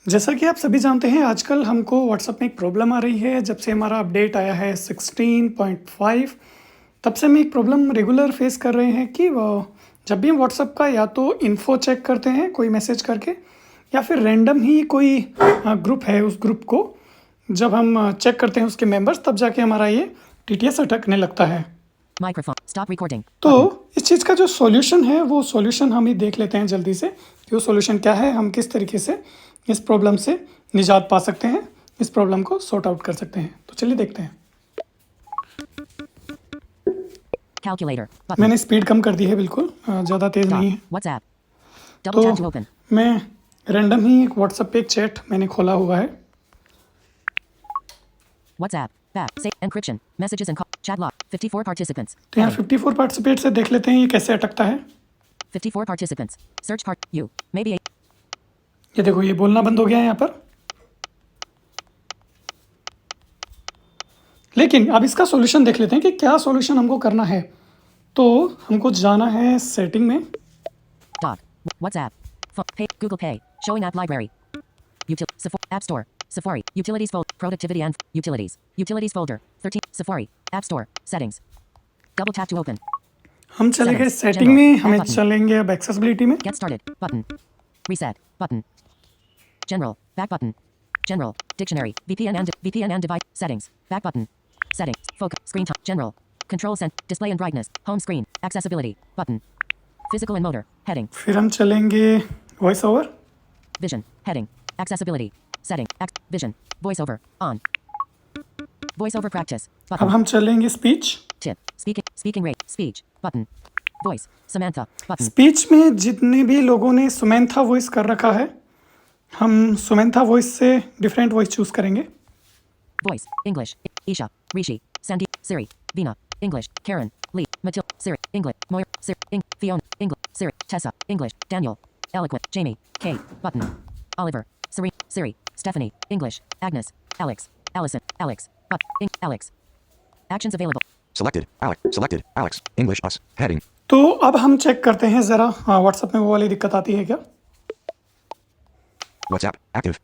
जैसा कि आप सभी जानते हैं आजकल हमको व्हाट्सएप में एक प्रॉब्लम आ रही है। जब से हमारा अपडेट आया है 16.5 तब से हम एक प्रॉब्लम रेगुलर फेस कर रहे हैं कि जब भी हम व्हाट्सएप का या तो इन्फो चेक करते हैं कोई मैसेज करके, या फिर रैंडम ही कोई ग्रुप है, उस ग्रुप को जब हम चेक करते हैं उसके मेंबर्स, तब जाके हमारा ये टीटीएस अटकने लगता है। Microphone. Stop recording. तो इस चीज़ का जो सॉल्यूशन है वो सॉल्यूशन हम ही देख लेते हैं जल्दी से कि वो सॉल्यूशन क्या है, हम किस तरीके से इस प्रॉब्लम से निजात पा सकते हैं, इस प्रॉब्लम को सॉर्ट आउट कर सकते हैं। तो चलिए देखते हैं। Calculator. Button. मैंने स्पीड कम कर दी है, बिल्कुल ज़्यादा तेज़ नहीं है। WhatsApp. Double tap to तो open. मैं रैंडम ही एक व्हाट्सएप पे एक चैट मैंने खोला हुआ है। WhatsApp. Back. Say encryption. Messages and call. Chat log. 54 participants. तो यहाँ Heading. 54 पार्टिसिपेट से देख लेते हैं ये कैसे अटकता है। 54 participants. Search part. You. Maybe. ये देखो, ये बोलना बंद हो गया है यहाँ पर। लेकिन अब इसका सॉल्यूशन देख लेते हैं कि क्या सॉल्यूशन हमको करना है। तो हमको जाना है सेटिंग में। Dog. WhatsApp. Phone. Pay. Google Pay. Showing app library. App Store. Safari. Utilities folder. Productivity and utilities. Utilities folder. 13. Safari. App Store. Settings. Double tap to open. हम चले गए सेटिंग में, हमें चलेंगे अब एक्सेसिबिलिटी में। Get started. Button. Reset. Button. General. Back button. General. Dictionary. VPN and device. Settings. Back button. Settings. Focus. Screen time. General. Control center. Display and brightness. Home screen. Accessibility. Button. Physical and motor. Heading. फिर हम चलेंगे voice over. Vision. Heading. Accessibility. Setting. Vision. Voiceover. On. Voiceover practice. अब Button. हम चलेंगे speech. Tip. Speaking rate. Speech. Button. Voice. Samantha. Button. Speech में जितने भी लोगों ने सुमेंथा वॉइस कर रखा है, हम सुमेंथा वॉइस से डिफरेंट वॉइस चूज करेंगे। Voice. English. Isha. Rishi. Sandy. Siri. Vina. English. Karen. Lee. Matilda. Siri. English. Moira. Siri. Fiona. English. Siri. Tessa. English. Daniel. Eloquent. Jamie. Kay. Button. Oliver. Serene. Siri. Stephanie. English. Agnes. Alex. Allison. Alex. Alex. Actions available. Selected. Alex. Selected. Alex. English. Us. Heading. तो अब हम check करते हैं ज़रा WhatsApp में वो वाली दिक्कत आती है क्या। WhatsApp. Active.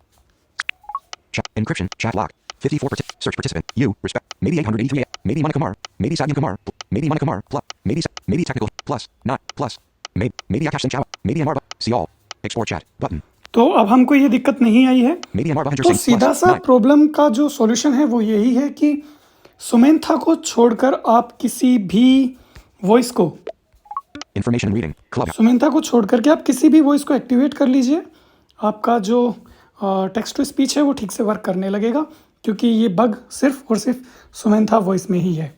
Chat. Encryption. Chat lock. 54 search participant. You. Respect. Maybe 883. Maybe Monica Kumar. Maybe Sadia Kumar. Maybe Monica Kumar. Plus. Maybe technical. Plus. Not. Plus. Maybe Akash Singh Chao. Maybe Anwar. See all. Export chat. Button. तो अब हमको ये दिक्कत नहीं आई है। Maybe Anwar Bahadur तो Singh. सीधा सा प्रॉब्लम का जो सॉल्यूशन है वो यही है कि सुमेंथा को छोड़कर आप किसी भी वॉइस को, Information reading. Club. सुमेंथा को छोड़ करके आप किसी भी वॉइस को एक्टिवेट कर लीजिए। आपका जो टेक्स्ट टू स्पीच है वो ठीक से वर्क करने लगेगा, क्योंकि ये बग सिर्फ और सिर्फ सुमेंथा वॉइस में ही है।